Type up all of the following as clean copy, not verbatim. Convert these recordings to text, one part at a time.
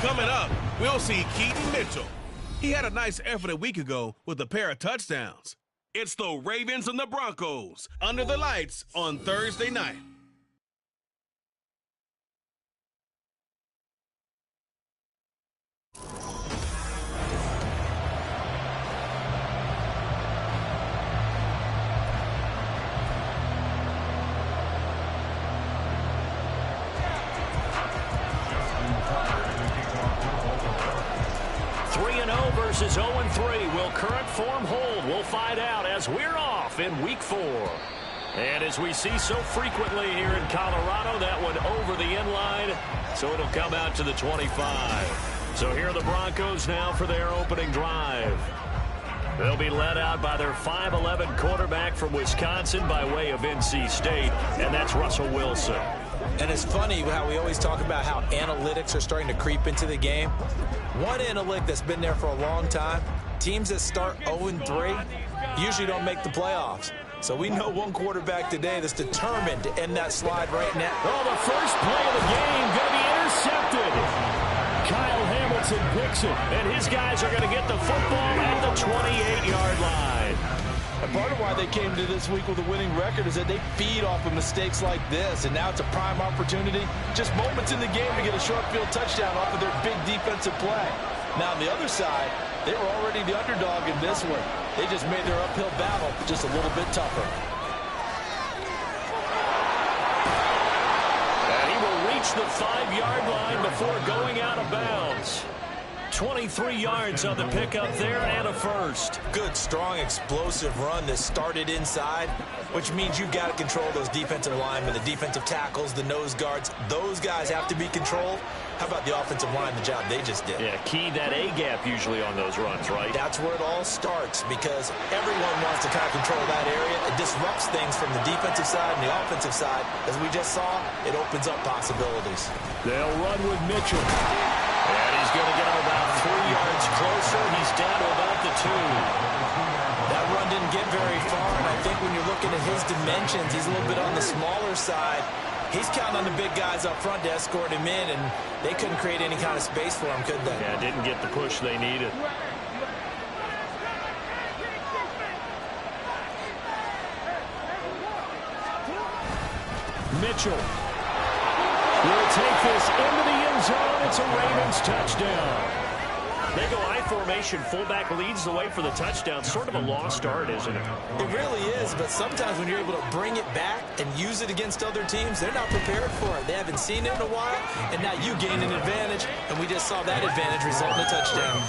Coming up, we'll see Keaton Mitchell. He had a nice effort a week ago with a pair of touchdowns. It's the Ravens and the Broncos under the lights on Thursday night. Versus 0-3. Will current form hold? We'll find out as we're off in Week 4. And as we see so frequently here in Colorado, that one over the end line, so it'll come out to the 25. So here are the Broncos now for their opening drive. They'll be led out by their 5'11" quarterback from Wisconsin by way of NC State, and that's Russell Wilson. And it's funny how we always talk about how analytics are starting to creep into the game. One analytic that's been there for a long time, teams that start 0-3 usually don't make the playoffs. So we know one quarterback today that's determined to end that slide right now. Well, the first play of the game going to be intercepted. Kyle Hamilton picks it, and his guys are going to get the football at the 28-yard line. And part of why they came to this week with a winning record is that they feed off of mistakes like this, and now it's a prime opportunity, just moments in the game to get a short field touchdown off of their big defensive play. Now on the other side, they were already the underdog in this one. They just made their uphill battle just a little bit tougher. And he will reach the 5-yard line before going out of bounds. 23 yards on the pickup there and a first. Good, strong, explosive run that started inside, which means you've got to control those defensive linemen, the defensive tackles, the nose guards. Those guys have to be controlled. How about the offensive line, the job they just did? Yeah, key that A-gap usually on those runs, right? That's where it all starts because everyone wants to kind of control that area. It disrupts things from the defensive side and the offensive side. As we just saw, it opens up possibilities. They'll run with Mitchell. And he's going to get him about 3 yards closer. He's down to about the 2. That run didn't get very far, and I think when you're looking at his dimensions, he's a little bit on the smaller side. He's counting on the big guys up front to escort him in, and they couldn't create any kind of space for him, could they? Yeah, didn't get the push they needed. Mitchell will take this into the end zone. It's a Ravens touchdown. They go I formation. Fullback leads the way for the touchdown. Sort of a lost art, isn't it? It really is, but sometimes when you're able to bring it back and use it against other teams, they're not prepared for it. They haven't seen it in a while, and now you gain an advantage, and we just saw that advantage result in a touchdown.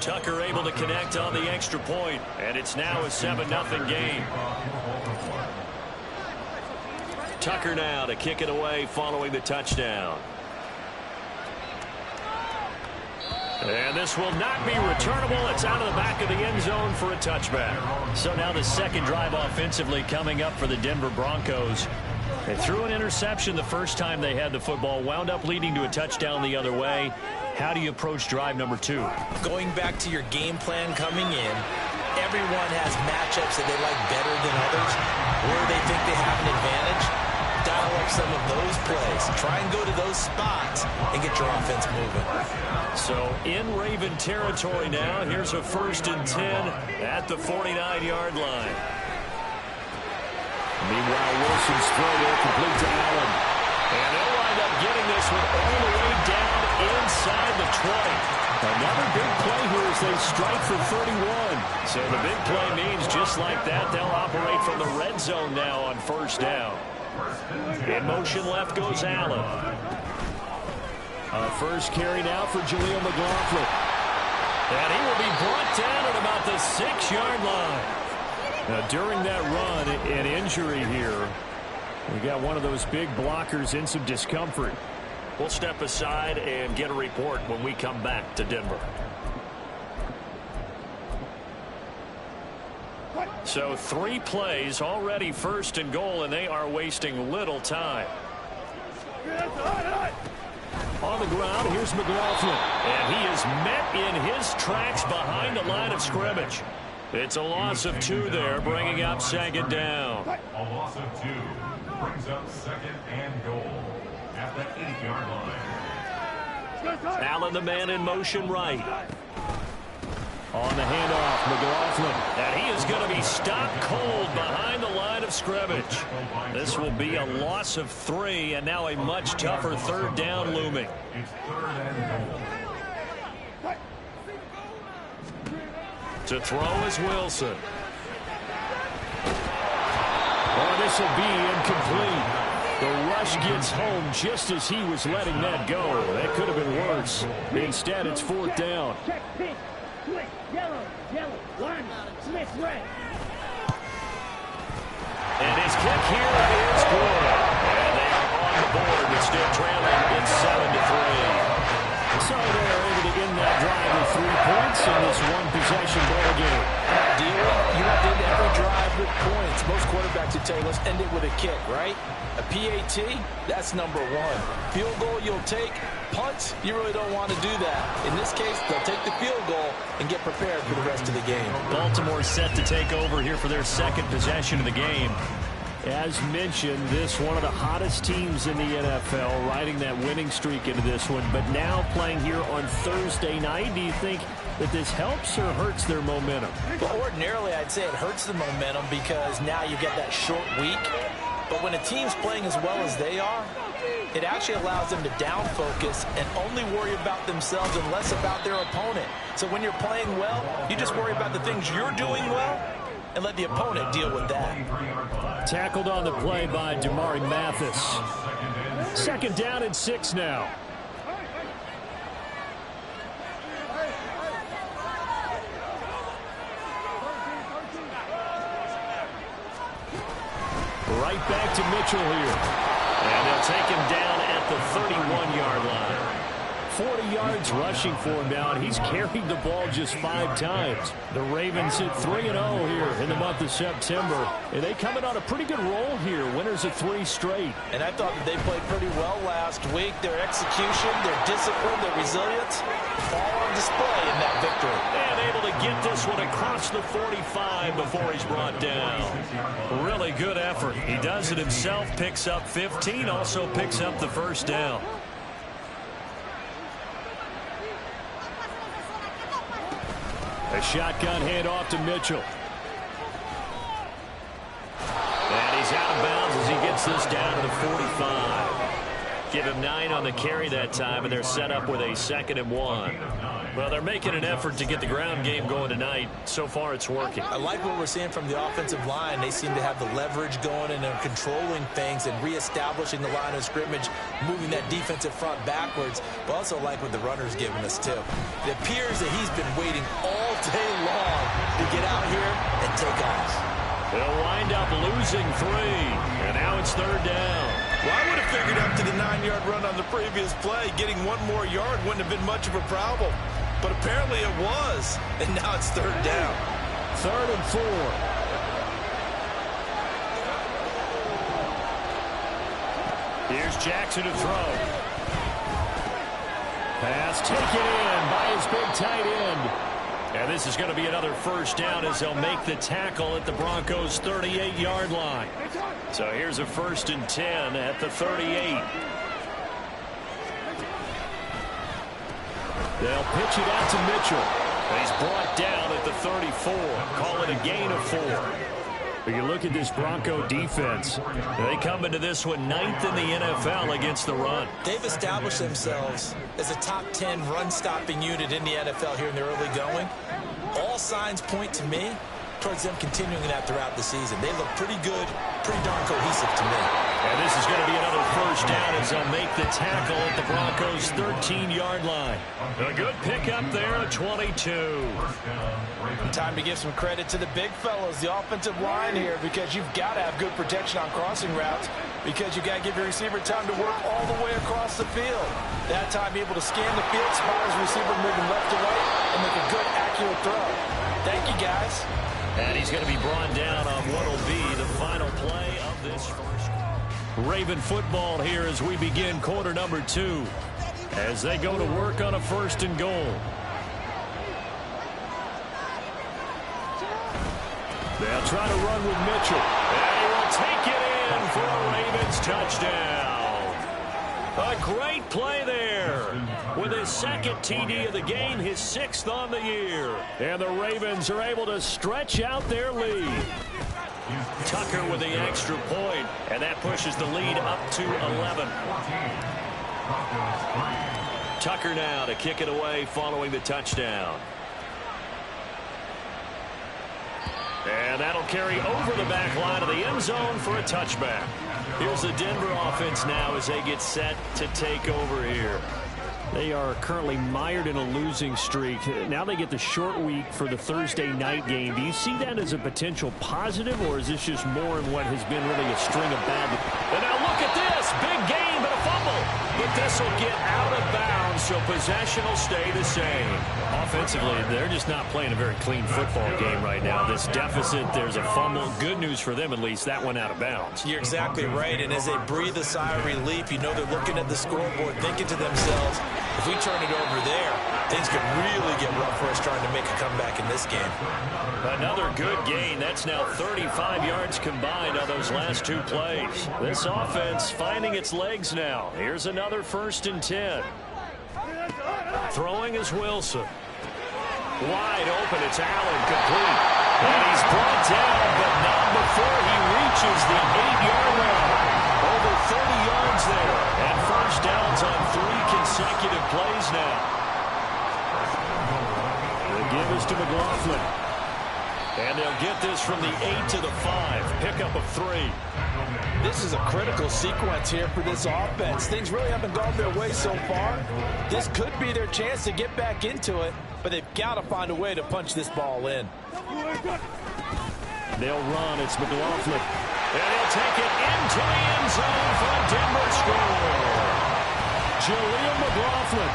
Tucker able to connect on the extra point, and it's now a 7-0 game. Tucker now to kick it away following the touchdown. And this will not be returnable. It's out of the back of the end zone for a touchback. So now the second drive offensively coming up for the Denver Broncos. They threw an interception the first time they had the football, wound up leading to a touchdown the other way. How do you approach drive number 2? Going back to your game plan coming in, everyone has matchups that they like better than others, where they think they have an advantage. Dial up some of those plays. Try and go to those spots and get your offense moving. So in Raven territory now. Here's a 1st and 10 at the 49-yard line. Meanwhile, Wilson's throw there complete to Allen. And they'll wind up getting this one all the way down inside the 20. Another big play here as they strike for 31. So the big play means just like that, they'll operate from the red zone now on 1st down. In motion left goes Allen. First carry now for Jaleel McLaughlin. And he will be brought down at about the 6-yard line. Now, during that run, an injury here. We got one of those big blockers in some discomfort. We'll step aside and get a report when we come back to Denver. So 3 plays already 1st and goal, and they are wasting little time. On the ground, here's McLaughlin. And he is met in his tracks behind the line of scrimmage. It's a loss of 2 there, bringing up 2nd down. A loss of 2 brings up 2nd and goal at the 8-yard line. Allen, the man in motion right. On the handoff, McLaughlin. And he is going to be stopped cold behind the line of scrimmage. This will be a loss of 3, and now a much tougher third down looming. To throw is Wilson. Oh, this will be incomplete. The rush gets home just as he was letting that go. That could have been worse. Instead, it's 4th down. Check pink, switch, yellow, line, switch red. And his kick here is good. And they are on the board. It's still trailing. It's 7-3. So they're able to end that drive with 3 points in this one-possession ball game. You have to end every drive with points. Most quarterbacks would tell you, let's end it with a kick, right? A PAT, that's number 1. Field goal you'll take. Punts, you really don't want to do that. In this case, they'll take the field goal and get prepared for the rest of the game. Baltimore set to take over here for their second possession of the game. As mentioned, this one of the hottest teams in the NFL, riding that winning streak into this one. But now playing here on Thursday night, do you think that this helps or hurts their momentum? Well, ordinarily, I'd say it hurts the momentum because now you get that short week. But when a team's playing as well as they are, it actually allows them to down focus and only worry about themselves and less about their opponent. So when you're playing well, you just worry about the things you're doing well and let the opponent deal with that. Tackled on the play by Damari Mathis. 2nd down and 6 now. Right back to Mitchell here. And they'll take him down at the 31-yard line. 40 yards rushing for him now, and he's carried the ball just 5 times. The Ravens hit 3-0 here in the month of September, and they come in on a pretty good roll here, winners of 3 straight. And I thought that they played pretty well last week. Their execution, their discipline, their resilience, all on display in that victory. And able to get this one across the 45 before he's brought down. Really good effort. He does it himself, picks up 15, also picks up the 1st down. A shotgun handoff to Mitchell. And he's out of bounds as he gets this down to the 45. Give him 9 on the carry that time, and they're set up with a 2nd and 1. Well, they're making an effort to get the ground game going tonight. So far, it's working. I like what we're seeing from the offensive line. They seem to have the leverage going, and they're controlling things and reestablishing the line of scrimmage, moving that defensive front backwards. But also like what the runner's giving us, too. It appears that he's been waiting all day long to get out here and take off. They'll wind up losing 3, and now it's 3rd down. Well, I would have figured up to the 9-yard run on the previous play. Getting 1 more yard wouldn't have been much of a problem. But apparently it was. And now it's 3rd down. 3rd and 4. Here's Jackson to throw. Pass taken in by his big tight end. And this is going to be another 1st down as they'll make the tackle at the Broncos' 38-yard line. So here's a 1st and 10 at the 38. They'll pitch it out to Mitchell. He's brought down at the 34. Call it a gain of 4. But you look at this Bronco defense. They come into this one 9th in the NFL against the run. They've established themselves as a top 10 run-stopping unit in the NFL here in the early going. All signs point to me towards them continuing that throughout the season. They look pretty good, pretty darn cohesive to me. And this is going to be another 1st down as they'll make the tackle at the Broncos' 13-yard line. A good pickup there at 22. Time to give some credit to the big fellas, the offensive line here, because you've got to have good protection on crossing routes, because you've got to give your receiver time to work all the way across the field. That time able to scan the field, spot his receiver moving left to right, and make a good, accurate throw. Thank you, guys. And he's going to be brought down on what will be the final play of this first. Raven football here as we begin quarter number 2, as they go to work on a 1st and goal. They'll try to run with Mitchell. And he will take it in for a Ravens touchdown. A great play there with with his second TD of the game, his 6th on the year. And the Ravens are able to stretch out their lead. Tucker with the extra point, and that pushes the lead up to 11. Tucker now to kick it away following the touchdown. And that'll carry over the back line of the end zone for a touchback. Here's the Denver offense now as they get set to take over here. They are currently mired in a losing streak. Now they get the short week for the Thursday night game. Do you see that as a potential positive, or is this just more in what has been really a string of bad? And now look at this. Big game, but a fumble. But this will get out of bounds, so possession will stay the same. Offensively, they're just not playing a very clean football game right now. This deficit, there's a fumble. Good news for them, at least. That went out of bounds. You're exactly right, and as they breathe a sigh of relief, you know they're looking at the scoreboard, thinking to themselves, if we turn it over there, things could really get rough for us trying to make a comeback in this game. Another good gain. That's now 35 yards combined on those last 2 plays. This offense finding its legs now. Here's another 1st and 10. Throwing is Wilson. Wide open. It's Allen, complete. And he's brought down, but not before he reaches the 8-yard line. Over 30 yards there. And first downs on 3 consecutive plays now. The give is to McLaughlin. And they'll get this from the 8 to the 5. Pickup of 3. This is a critical sequence here for this offense. Things really haven't gone their way so far. This could be their chance to get back into it, but they've got to find a way to punch this ball in. They'll run. It's McLaughlin. And he'll take it into the end zone for a Denver score. Jaleel McLaughlin,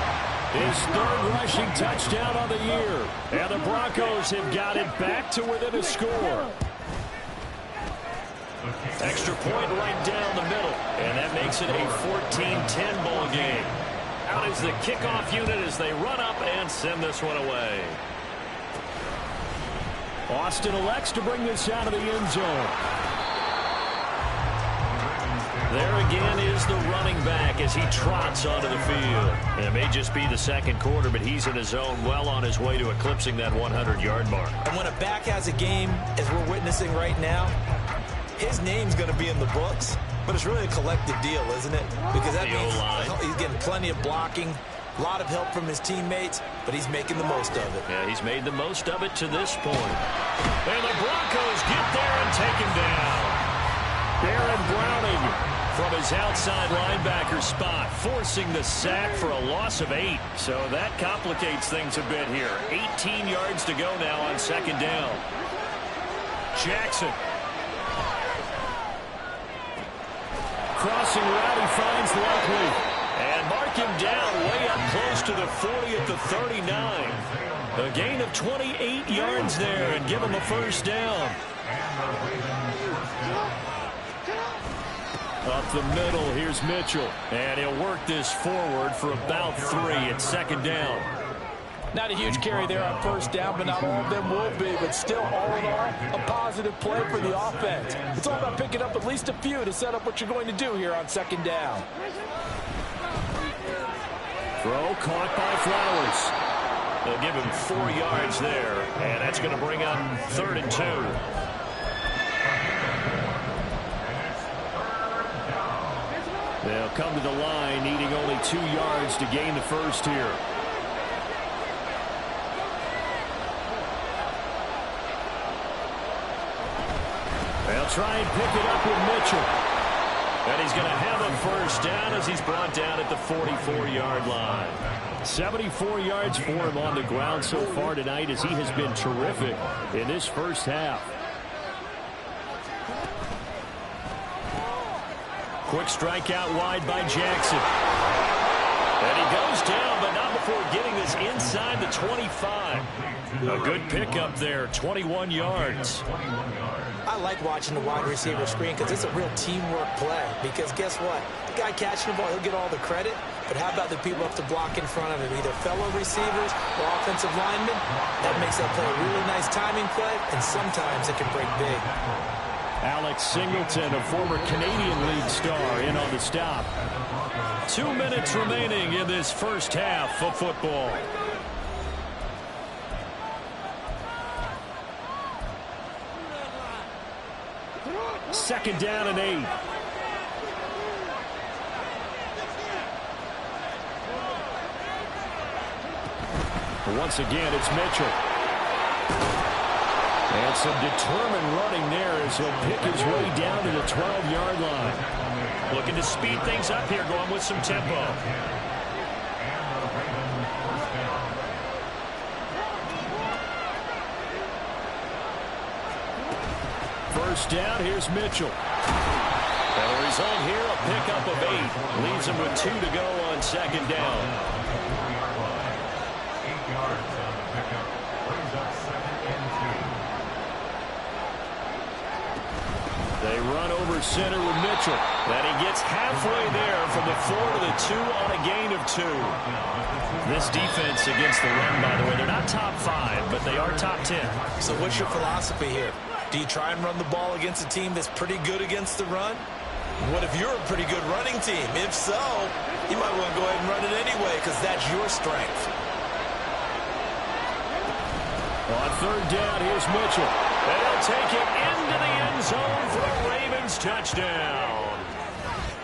his 3rd rushing touchdown on the year. And the Broncos have got it back to within a score. Extra point right down the middle. And that makes it a 14-10 ball game. Out is the kickoff unit as they run up and send this one away. Austin elects to bring this out of the end zone. There again is the running back as he trots onto the field. And it may just be the second quarter, but he's in his zone, well on his way to eclipsing that 100-yard mark. And when a back has a game, as we're witnessing right now, his name's going to be in the books, but it's really a collective deal, isn't it? Because that means he's getting plenty of blocking, a lot of help from his teammates, but he's making the most of it. Yeah, he's made the most of it to this point. And the Broncos get there and take him down. Baron Browning from his outside linebacker spot, forcing the sack for a loss of 8. So that complicates things a bit here. 18 yards to go now on 2nd down. Jackson. Crossing route, he finds Likely. And mark him down way up close to the 40 at the 39. A gain of 28 yards there and give him a first down. Up the middle, here's Mitchell. And he'll work this forward for about 3 at 2nd down. Not a huge carry there on first down, but not all of them will be. But still, all in all, a positive play for the offense. It's all about picking up at least a few to set up what you're going to do here on 2nd down. Throw caught by Flowers. They'll give him 4 yards there, and that's going to bring on 3rd and 2. They'll come to the line, needing only 2 yards to gain the first here. They'll try and pick it up with Mitchell. And he's going to have a first down as he's brought down at the 44-yard line. 74 yards for him on the ground so far tonight as he has been terrific in this first half. Quick strike out wide by Jackson. And he goes down, but not before getting this inside the 25. A good pickup there, 21 yards. I like watching the wide receiver screen because it's a real teamwork play. Because guess what? The guy catching the ball, he'll get all the credit. But how about the people up to block in front of him, either fellow receivers or offensive linemen? That makes that play a really nice timing play, and sometimes it can break big. Alex Singleton, a former Canadian League star, in on the stop. 2 minutes remaining in this first half of football. Second down and 8. Once again, it's Mitchell. And some determined running there as he'll pick his way down to the 12-yard line. Looking to speed things up here, going with some tempo. First down, here's Mitchell. And the result here, a pickup of 8. Leaves him with 2 to go on second down. They run over center with Mitchell. And he gets halfway there from the 4 to the 2 on a gain of 2. This defense against the run, by the way, they're not top 5, but they are top 10. So what's your philosophy here? Do you try and run the ball against a team that's pretty good against the run? What if you're a pretty good running team? If so, you might want to go ahead and run it anyway because that's your strength. On third down, here's Mitchell. And he'll take it into the end zone for a Ravens touchdown.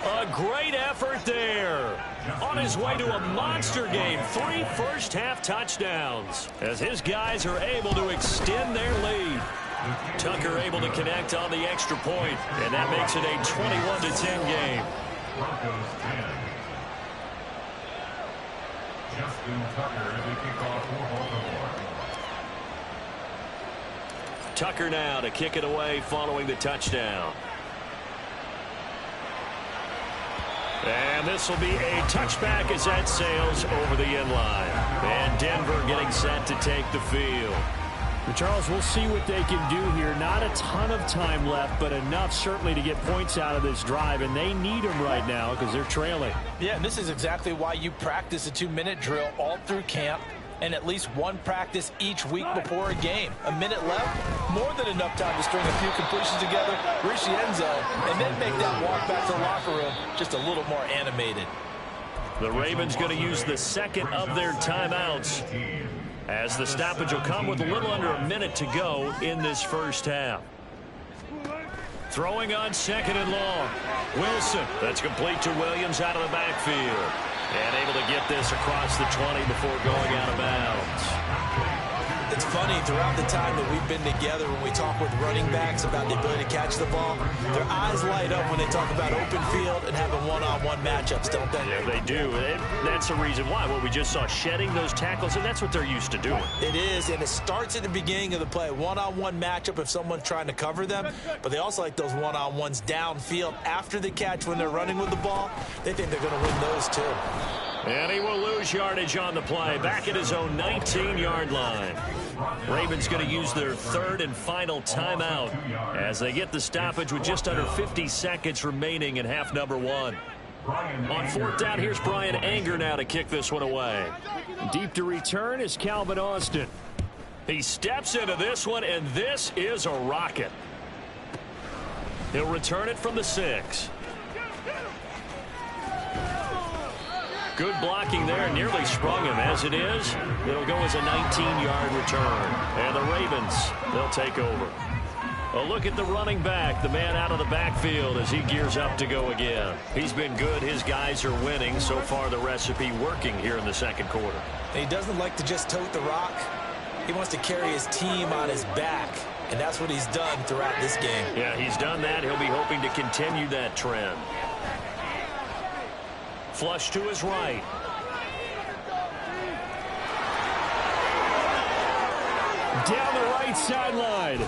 A great effort there. On his way to a monster game, 3 first-half touchdowns as his guys are able to extend their lead. Tucker able to connect on the extra point, and that makes it a 21-10 game. Broncos 10. Justin Tucker as a kickoff for Baltimore. Tucker now to kick it away following the touchdown. And this will be a touchback as that sails over the end line. And Denver getting set to take the field. Charles, we'll see what they can do here. Not a ton of time left, but enough certainly to get points out of this drive, and they need them right now because they're trailing. Yeah, and this is exactly why you practice a 2-minute drill all through camp and at least one practice each week before a game. A minute left, more than enough time to string a few completions together, reach the end zone, and then make that walk back to the locker room just a little more animated. The Ravens going to use the second of their timeouts, as the stoppage will come with a little under a minute to go in this first half. Throwing on second and long. Wilson, that's complete to Williams out of the backfield. And able to get this across the 20 before going out of bounds. It's funny, throughout the time that we've been together, when we talk with running backs about the ability to catch the ball, their eyes light up when they talk about open field and having one-on-one matchups, don't they? Yeah, they do. That's the reason why. What we just saw, shedding those tackles, and that's what they're used to doing. It is, and it starts at the beginning of the play. One-on-one matchup if someone's trying to cover them, but they also like those one-on-ones downfield after the catch when they're running with the ball. They think they're going to win those too. And he will lose yardage on the play, back at his own 19-yard line. Ravens going to use their third and final timeout as they get the stoppage with just under 50 seconds remaining in half number 1. On fourth down, here's Brian Anger now to kick this one away. Deep to return is Calvin Austin. He steps into this one, and this is a rocket. He'll return it from the 6. Good blocking there, nearly sprung him. As it is, it'll go as a 19-yard return. And the Ravens, they'll take over. A look at the running back, the man out of the backfield as he gears up to go again. He's been good. His guys are winning. So far, the recipe working here in the second quarter. He doesn't like to just tote the rock. He wants to carry his team on his back, and that's what he's done throughout this game. Yeah, he's done that. He'll be hoping to continue that trend. Flush to his right. Down the right sideline.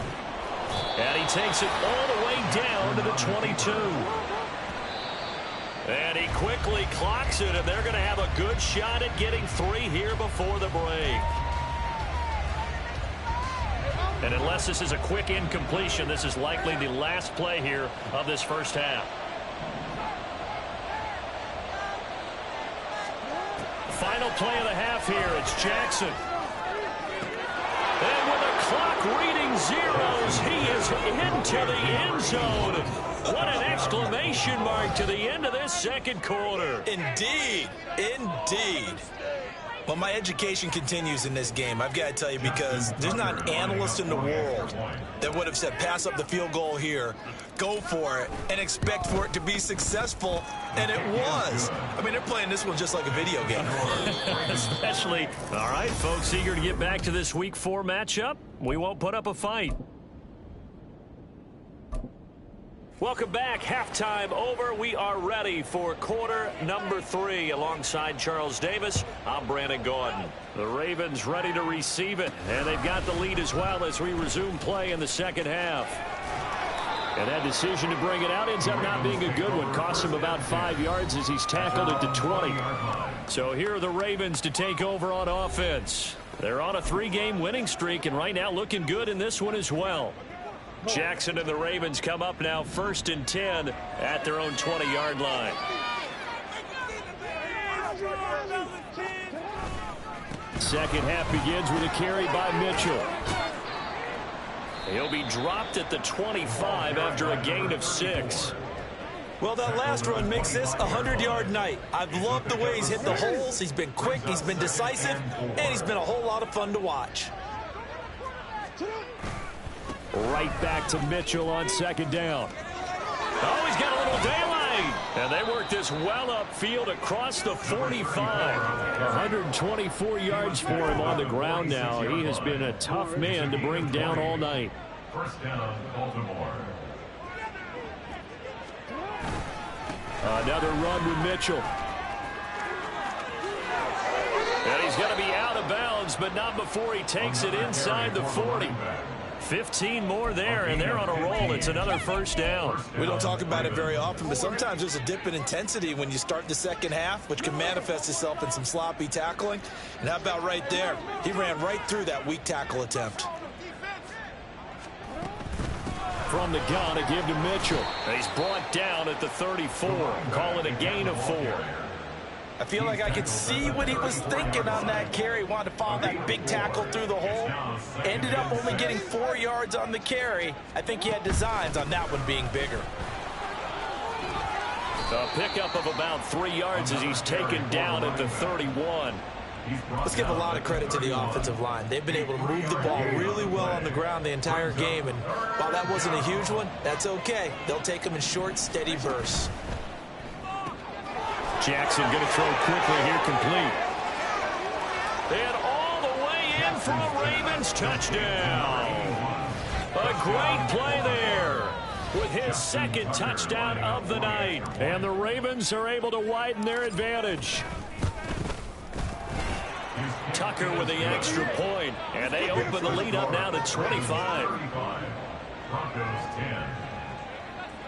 And he takes it all the way down to the 22. And he quickly clocks it, and they're going to have a good shot at getting 3 here before the break. And unless this is a quick incompletion, this is likely the last play here of this first half. Final play of the half here. It's Jackson. And with the clock reading zeros. He is into the end zone. What an exclamation mark to the end of this second quarter. Indeed. Indeed. Well, my education continues in this game, I've got to tell you, because there's not an analyst in the world that would have said pass up the field goal here, go for it, and expect for it to be successful, and it was. I mean, they're playing this one just like a video game. Especially, all right, folks, eager to get back to this Week 4 matchup. We won't put up a fight. Welcome back. Halftime over. We are ready for quarter number 3. Alongside Charles Davis, I'm Brandon Gordon. The Ravens ready to receive it, and they've got the lead as well as we resume play in the second half. And that decision to bring it out ends up not being a good one. Costs him about 5 yards as he's tackled at the 20. So here are the Ravens to take over on offense. They're on a 3-game winning streak, and right now looking good in this one as well. Jackson and the Ravens come up now 1st and 10 at their own 20-yard line. Second half begins with a carry by Mitchell. He'll be dropped at the 25 after a gain of 6. Well, that last run makes this a 100-yard night. I've loved the way he's hit the holes. He's been quick, he's been decisive, and he's been a whole lot of fun to watch. Right back to Mitchell on second down. Oh, he's got a little daylight. And they work this well upfield across the 45. 124 yards for him on the ground now. He has been a tough man to bring down all night. First down, Baltimore. Another run with Mitchell. And he's going to be out of bounds, but not before he takes it inside the 40. 15 more there, and they're on a roll. It's another first down. We don't talk about it very often, but sometimes there's a dip in intensity when you start the second half, which can manifest itself in some sloppy tackling. And how about right there? He ran right through that weak tackle attempt. From the gun, a give to Mitchell. He's brought down at the 34. Call it a gain of 4. I feel like I could see what he was thinking on that carry. Wanted to follow that big tackle through the hole. Ended up only getting 4 yards on the carry. I think he had designs on that one being bigger. A pickup of about 3 yards as he's taken down at the 31. Let's give a lot of credit to the offensive line. They've been able to move the ball really well on the ground the entire game. And while that wasn't a huge one, that's okay. They'll take them in short, steady bursts. Jackson going to throw quickly here, complete. And all the way in for a Ravens touchdown. A great play there with his second touchdown of the night. And the Ravens are able to widen their advantage. Tucker with the extra point, and they open the lead up now to 25. Broncos 10.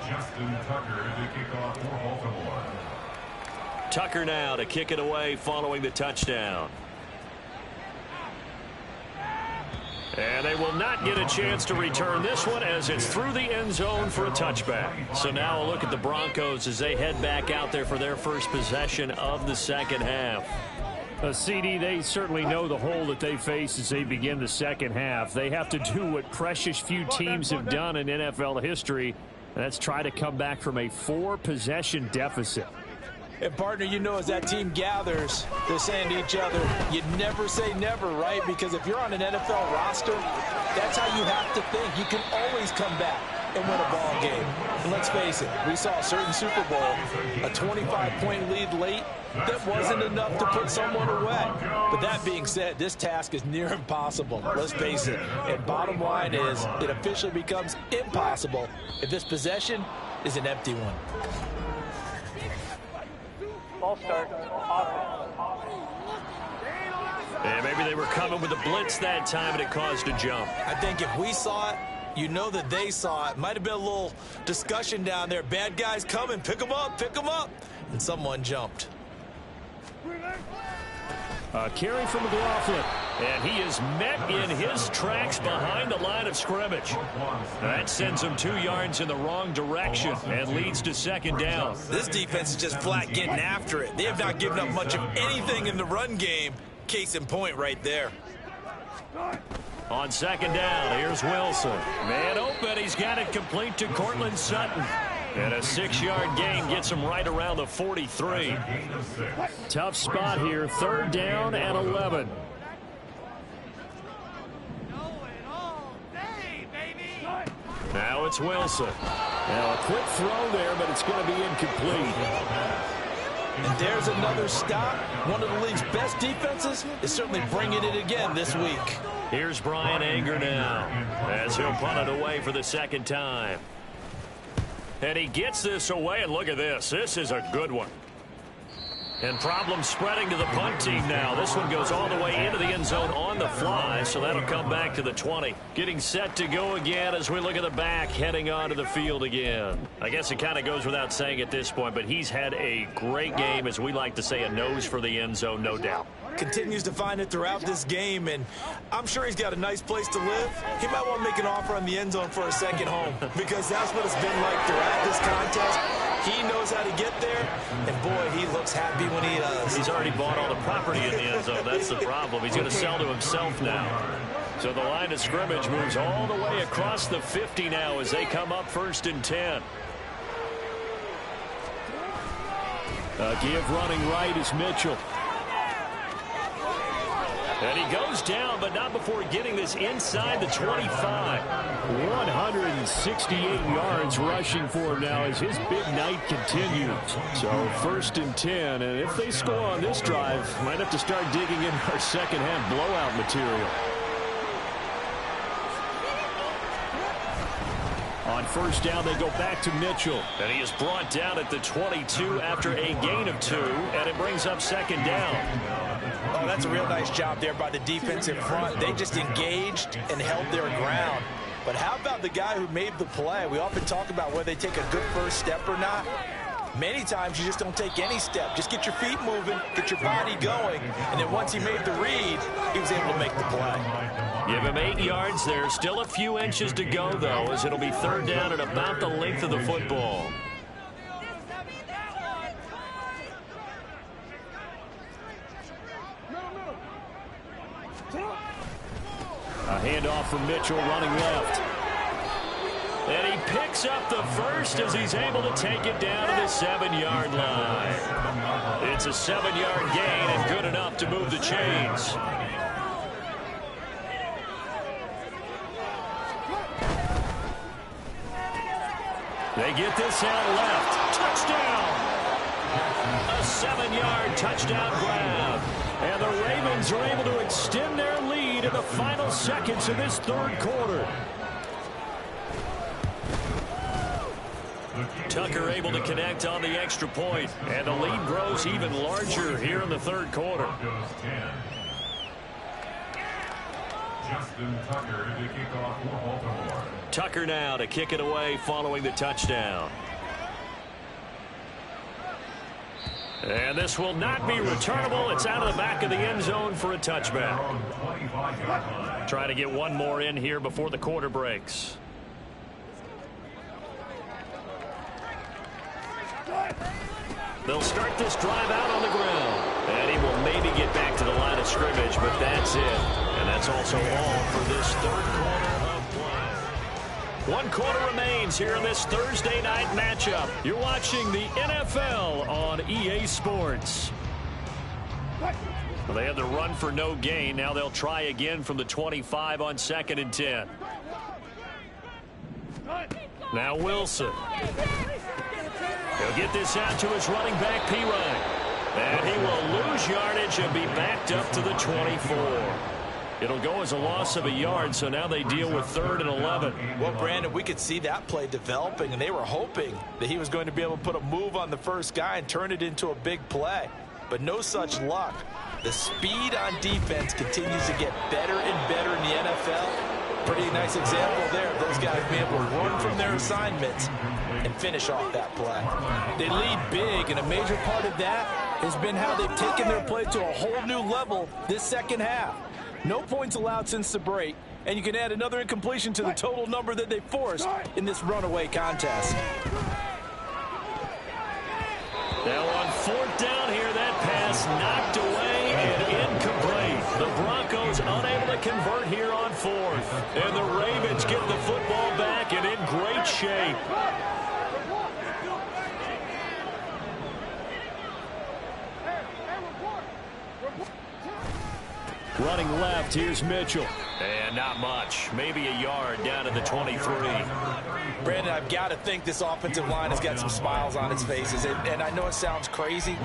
Justin Tucker to kick off for Baltimore. Tucker now to kick it away following the touchdown. And they will not get a chance to return this one as it's through the end zone for a touchback. So now a look at the Broncos as they head back out there for their first possession of the second half. CD, they certainly know the hole that they face as they begin the second half. They have to do what precious few teams have done in NFL history, and that's try to come back from a 4-possession deficit. And, partner, you know, as that team gathers, they're saying to each other, you never say never, right? Because if you're on an NFL roster, that's how you have to think. You can always come back and win a ball game. And let's face it, we saw a certain Super Bowl, a 25-point lead late, that wasn't enough to put someone away. But that being said, this task is near impossible. Let's face it. And bottom line is, it officially becomes impossible if this possession is an empty one. Ball start. And maybe they were coming with a blitz that time and it caused a jump. I think if we saw it, you know that they saw it. Might have been a little discussion down there. Bad guys coming. Pick them up. Pick them up. And someone jumped. A carry from McLaughlin. And he is met in his tracks behind the line of scrimmage. That sends him 2 yards in the wrong direction and leads to second down. This defense is just flat getting after it. They have not given up much of anything in the run game. Case in point right there. On second down, here's Wilson. Man open, he's got it complete to Cortland Sutton. And a 6-yard gain gets him right around the 43. Tough spot here, third down and 11. Now it's Wilson. Now a quick throw there, but it's going to be incomplete. And there's another stop. One of the league's best defenses is certainly bringing it again this week. Here's Brian Anger now as he'll punt it away for the second time. And he gets this away, and look at this. This is a good one. And problems spreading to the punt team now. This one goes all the way into the end zone on the fly, so that'll come back to the 20. Getting set to go again as we look at the back, heading onto the field again. I guess it kind of goes without saying at this point, but he's had a great game, as we like to say, a nose for the end zone, no doubt. Continues to find it throughout this game, and I'm sure he's got a nice place to live. He might want to make an offer on the end zone for a second home, because that's what it's been like throughout this contest. He knows how to get there, and boy, he looks happy when he does. He's already bought all the property in the end zone. That's the problem. He's going to sell to himself now. So the line of scrimmage moves all the way across the 50 now as they come up 1st and 10. Give running right is Mitchell. And he goes down, but not before getting this inside the 25. 168 yards rushing for him now as his big night continues. So 1st and 10, and if they score on this drive, might have to start digging in our second half blowout material. On 1st down, they go back to Mitchell. And he is brought down at the 22 after a gain of 2, and it brings up 2nd down. Oh, that's a real nice job there by the defensive front. They just engaged and held their ground. But how about the guy who made the play? We often talk about whether they take a good first step or not. Many times you just don't take any step. Just get your feet moving, get your body going, and then once he made the read, he was able to make the play. Give him 8 yards there. Still a few inches to go, though, as it'll be 3rd down at about the length of the football. A handoff from Mitchell running left. And he picks up the first as he's able to take it down to the 7-yard line. It's a 7-yard gain and good enough to move the chains. They get this out left. Touchdown! A 7-yard touchdown grab. And the Ravens are able to extend their lead in the final seconds of this 3rd quarter. Tucker able to connect on the extra point, and the lead grows even larger here in the 3rd quarter. Justin Tucker to kick off for Baltimore. Tucker now to kick it away following the touchdown. And this will not be returnable. It's out of the back of the end zone for a touchback. Trying to get one more in here before the quarter breaks. They'll start this drive out on the ground. And he will maybe get back to the line of scrimmage, but that's it. And that's also all for this 3rd quarter of play. 1 quarter remains here in this Thursday night matchup. You're watching the NFL on EA Sports. Well, they had the run for no gain. Now they'll try again from the 25 on 2nd and 10. Now Wilson. He'll get this out to his running back, Pirine. And he will lose yardage and be backed up to the 24. It'll go as a loss of a yard, so now they deal with 3rd and 11. Well, Brandon, we could see that play developing, and they were hoping that he was going to be able to put a move on the first guy and turn it into a big play. But no such luck. The speed on defense continues to get better and better in the NFL. Pretty nice example there of those guys being able to run from their assignments and finish off that play. They lead big, and a major part of that has been how they've taken their play to a whole new level this second half. No points allowed since the break, and you can add another incompletion to the total number that they forced in this runaway contest. Now on 4th down here, that pass knocked away and incomplete. The Broncos unable to convert here on fourth. And the Ravens get the football back and in great shape. Running left, here's Mitchell. And not much. Maybe a yard down to the 23. Brandon, I've got to think this offensive line has got some smiles on its faces. And I know it sounds crazy,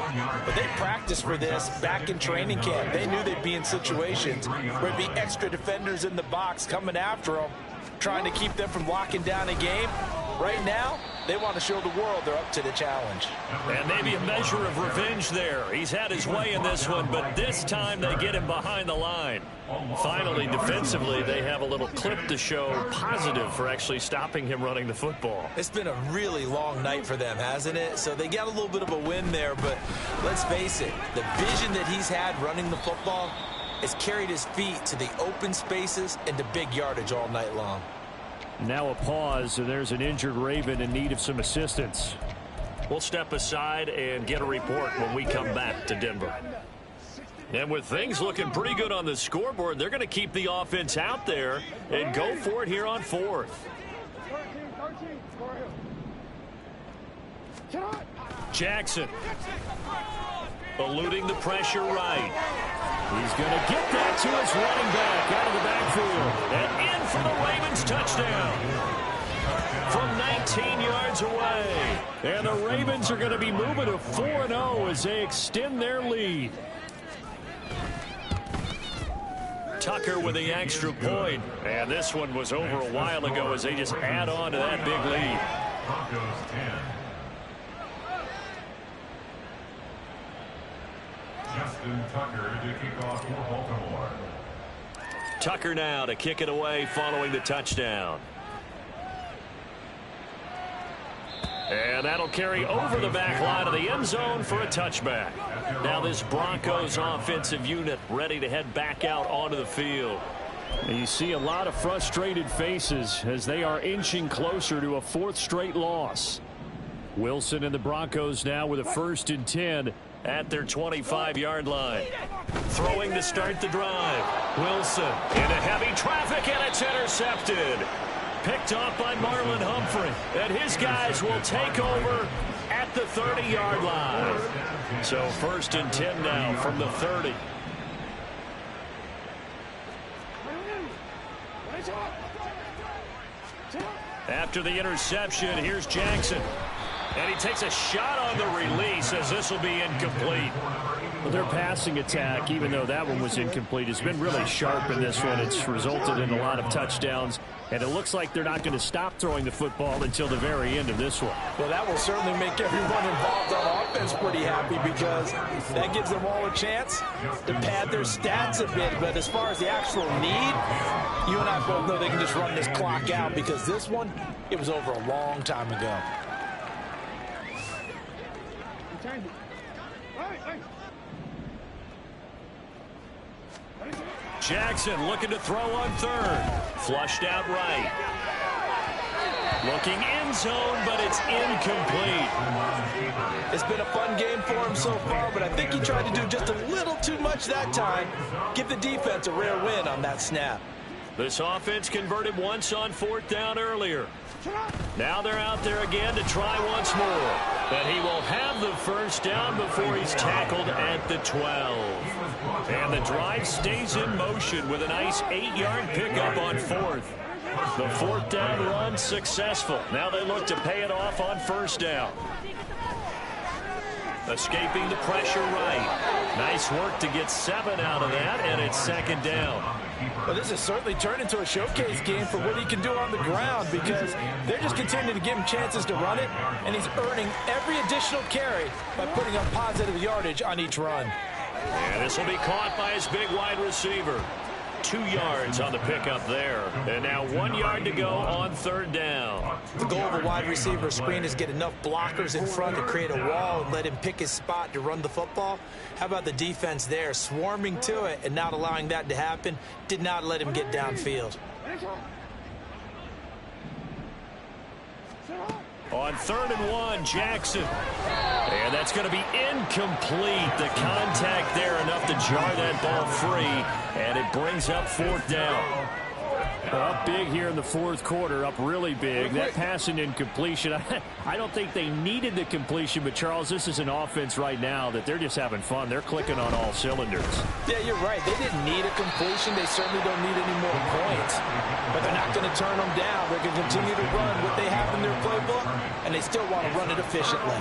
but they practiced for this back in training camp. They knew they'd be in situations where there'd be extra defenders in the box coming after them, trying to keep them from locking down a game. Right now, they want to show the world they're up to the challenge. And maybe a measure of revenge there. He's had his way in this one, but this time they get him behind the line. Finally, defensively, they have a little clip to show positive for actually stopping him running the football. It's been a really long night for them, hasn't it? So they got a little bit of a win there, but let's face it, the vision that he's had running the football has carried his feet to the open spaces and to big yardage all night long. Now a pause, and there's an injured Raven in need of some assistance. We'll step aside and get a report when we come back to Denver. And with things looking pretty good on the scoreboard, they're going to keep the offense out there and go for it here on fourth. Jackson eluding the pressure right. He's going to get that to his running back out of the backfield. And in for the Ravens touchdown. From 19 yards away. And the Ravens are going to be moving to 4-0 as they extend their lead. Tucker with the extra point. And this one was over a while ago as they just add on to that big lead. Broncos 10. Justin Tucker to kick off for Baltimore. Tucker now to kick it away following the touchdown. And that'll carry over the back line of the end zone for a touchback. Now this Broncos offensive unit ready to head back out onto the field. And you see a lot of frustrated faces as they are inching closer to a fourth straight loss. Wilson and the Broncos now with a 1st and 10 at their 25-yard line. Throwing to start the drive. Wilson into heavy traffic, and it's intercepted. Picked off by Marlon Humphrey. And his guys will take over at the 30-yard line. So 1st and 10 now from the 30. After the interception, here's Jackson. And he takes a shot on the release as this will be incomplete. Well, their passing attack, even though that one was incomplete, has been really sharp in this one. It's resulted in a lot of touchdowns, and it looks like they're not going to stop throwing the football until the very end of this one. Well, that will certainly make everyone involved on offense pretty happy because that gives them all a chance to pad their stats a bit. But as far as the actual need, you and I both know they can just run this clock out because this one, it was over a long time ago. Jackson looking to throw on 3rd. Flushed out right. Looking end zone, but it's incomplete. It's been a fun game for him so far, but I think he tried to do just a little too much that time. Give the defense a rare win on that snap. This offense converted once on 4th down earlier. Now they're out there again to try once more. And he will have the 1st down before he's tackled at the 12. And the drive stays in motion with a nice 8-yard pickup on 4th. The 4th down run successful. Now they look to pay it off on 1st down. Escaping the pressure right. Nice work to get 7 out of that, and it's 2nd down. Well, this has certainly turned into a showcase game for what he can do on the ground because they're just continuing to give him chances to run it, and he's earning every additional carry by putting up positive yardage on each run. And this will be caught by his big wide receiver. 2 yards on the pickup there. And now 1 yard to go on 3rd down. The goal of a wide receiver screen is get enough blockers in front to create a wall and let him pick his spot to run the football. How about the defense there, swarming to it and not allowing that to happen? Did not let him get downfield. On 3rd and 1, Jackson. And that's going to be incomplete. The contact there enough to jar that ball free, and it brings up fourth down. Up big here in the fourth quarter, up really big. That pass and incompletion, I don't think they needed the completion, but Charles, this is an offense right now that they're just having fun. They're clicking on all cylinders. Yeah, you're right. They didn't need a completion. They certainly don't need any more points. But they're not going to turn them down. They're going to continue to run what they have in their playbook, and they still want to run it efficiently.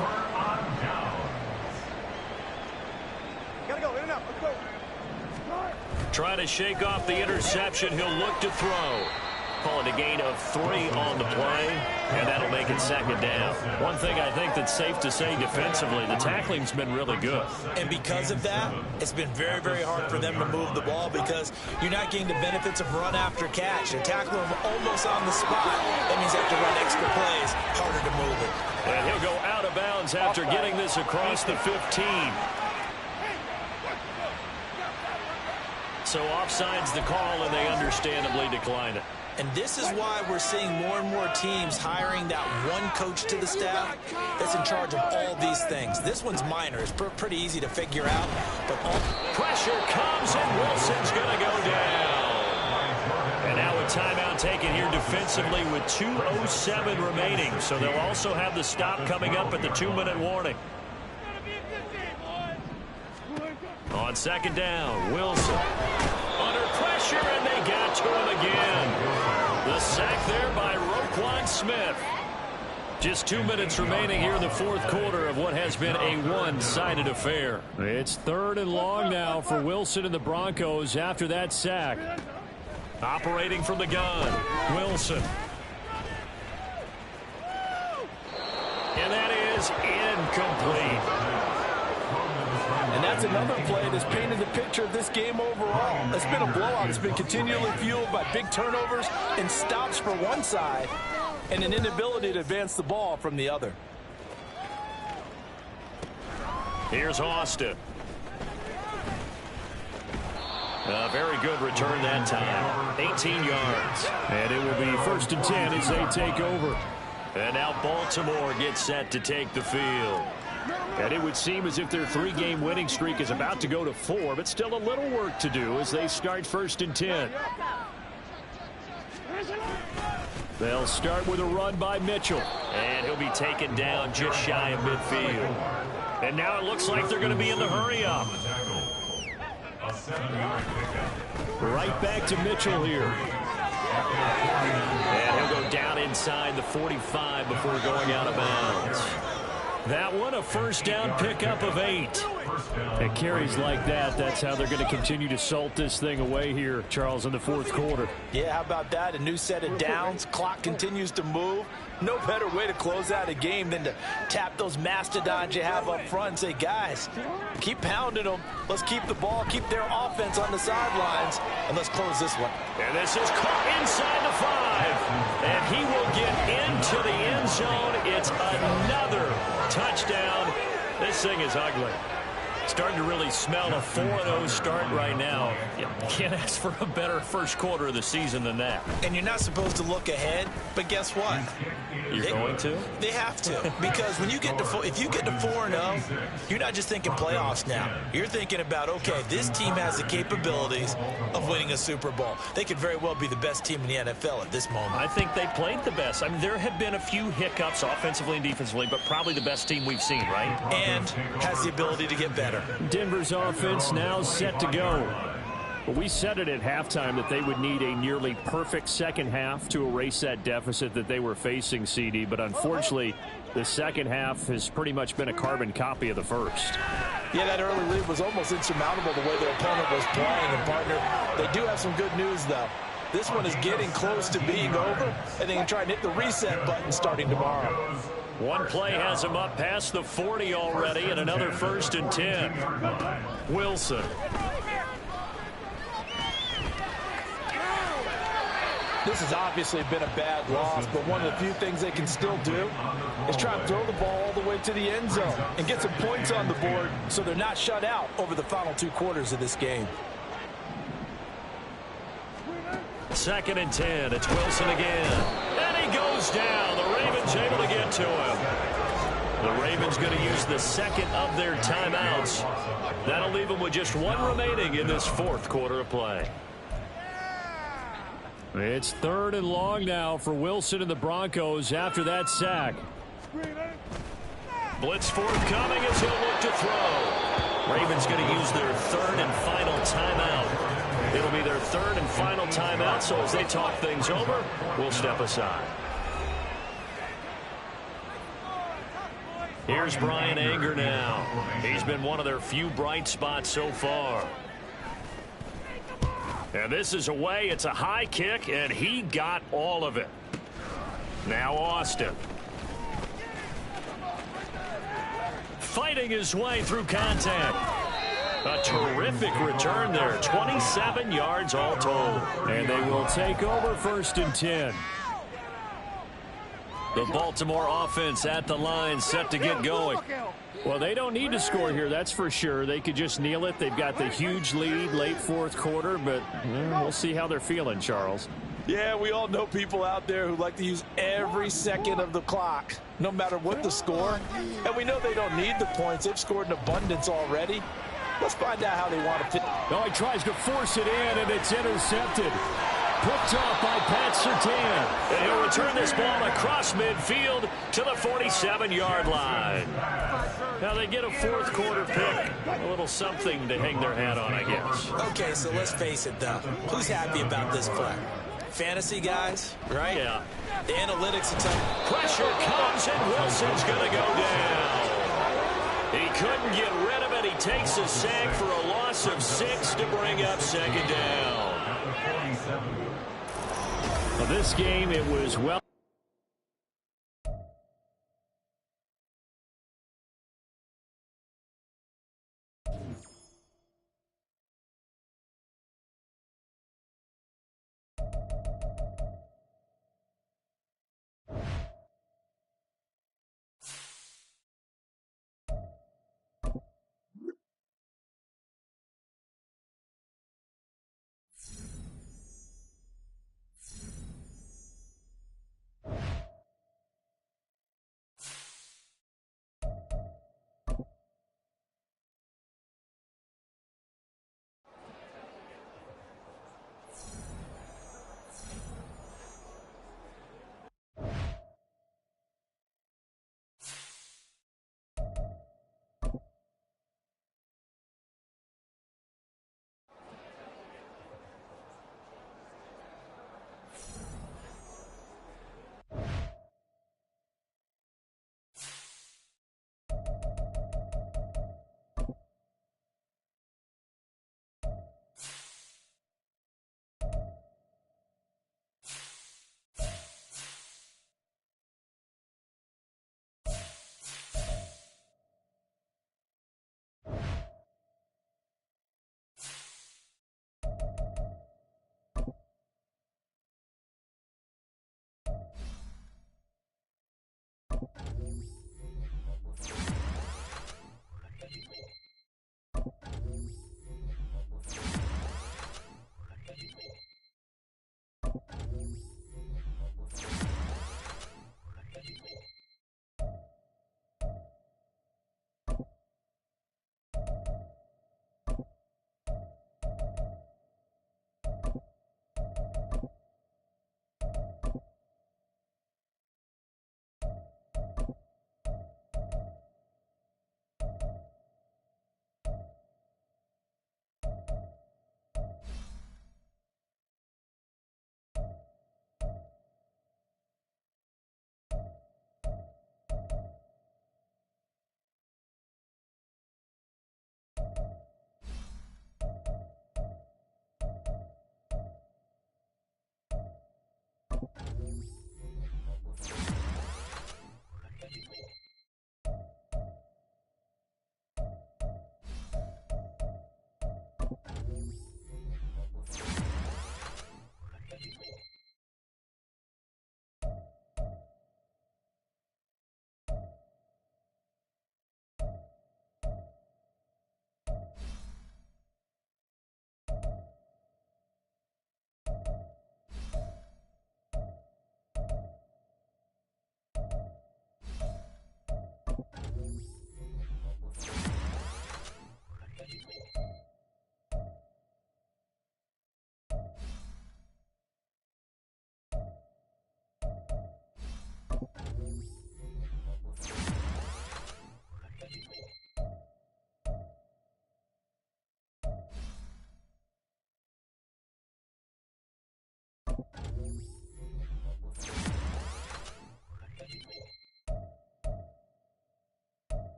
Gotta go, in and out, let's go. Trying to shake off the interception. He'll look to throw. Call it a gain of 3 on the play, and that'll make it second down. One thing I think that's safe to say defensively, the tackling's been really good. And because of that, it's been very, very hard for them to move the ball because you're not getting the benefits of run after catch. They're tackling them almost on the spot. That means they have to run extra plays, harder to move it. And he'll go out of bounds after getting this across the 15. So offside's the call, and they understandably decline it. And this is why we're seeing more and more teams hiring that one coach to the staff that's in charge of all these things. This one's minor. It's pretty easy to figure out. But pressure comes, and Wilson's going to go down. And now a timeout taken here defensively with 2:07 remaining. So they'll also have the stop coming up at the 2-minute warning. On second down, Wilson under pressure, and they got to him again. The sack there by Roquan Smith. Just 2 minutes remaining here in the fourth quarter of what has been a one-sided affair. It's 3rd and long now for Wilson and the Broncos after that sack. Operating from the gun, Wilson. And that is incomplete. And that's another play that's painted the picture of this game overall. It's been a blowout. It's been continually fueled by big turnovers and stops for one side and an inability to advance the ball from the other. Here's Austin. A very good return that time. 18 yards. And it will be 1st and 10 as they take over. And now Baltimore gets set to take the field. And it would seem as if their 3-game winning streak is about to go to 4, but still a little work to do as they start 1st and 10. They'll start with a run by Mitchell. And he'll be taken down just shy of midfield. And now it looks like they're going to be in the hurry-up. Right back to Mitchell here. And he'll go down inside the 45 before going out of bounds. That one, a first down pickup of 8. And carries like that, that's how they're going to continue to salt this thing away here, Charles, in the fourth quarter. Yeah, how about that? A new set of downs. Clock continues to move. No better way to close out a game than to tap those mastodons you have up front and say, guys, keep pounding them. Let's keep the ball, keep their offense on the sidelines, and let's close this one. And this is caught inside the 5. And he will get into the end zone. It's another touchdown. This thing is ugly. Starting to really smell a 4-0 start right now. You can't ask for a better first quarter of the season than that. And you're not supposed to look ahead, but guess what? You're going to? They have to, because when you get to if you get to 4-0, you're not just thinking playoffs now. You're thinking about, okay, this team has the capabilities of winning a Super Bowl. They could very well be the best team in the NFL at this moment. I think they played the best. I mean, there have been a few hiccups offensively and defensively, but probably the best team we've seen, right? And has the ability to get better. Denver's offense now set to go. Well, we said it at halftime that they would need a nearly perfect second half to erase that deficit that they were facing, CD, but unfortunately, the second half has pretty much been a carbon copy of the first. Yeah, that early lead was almost insurmountable the way their opponent was playing, and partner, they do have some good news, though. This one is getting close to being over, and they can try and hit the reset button starting tomorrow. One play has him up past the 40 already, and another 1st and 10. Wilson. This has obviously been a bad loss, but one of the few things they can still do is try and throw the ball all the way to the end zone and get some points on the board so they're not shut out over the final 2 quarters of this game. 2nd and 10. It's Wilson again. And he goes down. The Ravens able to get to him. The Ravens going to use the second of their timeouts. That'll leave them with just one remaining in this fourth quarter of play. It's 3rd and long now for Wilson and the Broncos after that sack. Blitz forthcoming as he'll look to throw. Ravens going to use their 3rd and final timeout. It'll be their 3rd and final timeout, so as they talk things over, we'll step aside. Here's Brian Anger now. He's been one of their few bright spots so far. And this is away. It's a high kick, and he got all of it. Now Austin. Fighting his way through contact. A terrific return there. 27 yards all told. And they will take over 1st and 10. The Baltimore offense at the line, set to get going. Well, they don't need to score here, that's for sure. They could just kneel it. They've got the huge lead late 4th quarter, but we'll see how they're feeling, Charles. Yeah, we all know people out there who like to use every second of the clock, no matter what the score. And we know they don't need the points. They've scored in abundance already. Let's find out how they want to fit. Oh, he tries to force it in, and it's intercepted. Picked off by Pat Surtain. And he'll return this ball across midfield to the 47-yard line. Now they get a 4th quarter pick. A little something to hang their hat on, I guess. Okay, so let's face it, though. Who's happy about this play? Fantasy guys, right? Yeah. The analytics will tell you. Pressure comes, and Wilson's going to go down. He couldn't get rid of it. He takes a sack for a loss of 6 to bring up 2nd down. Well, this game, it was well.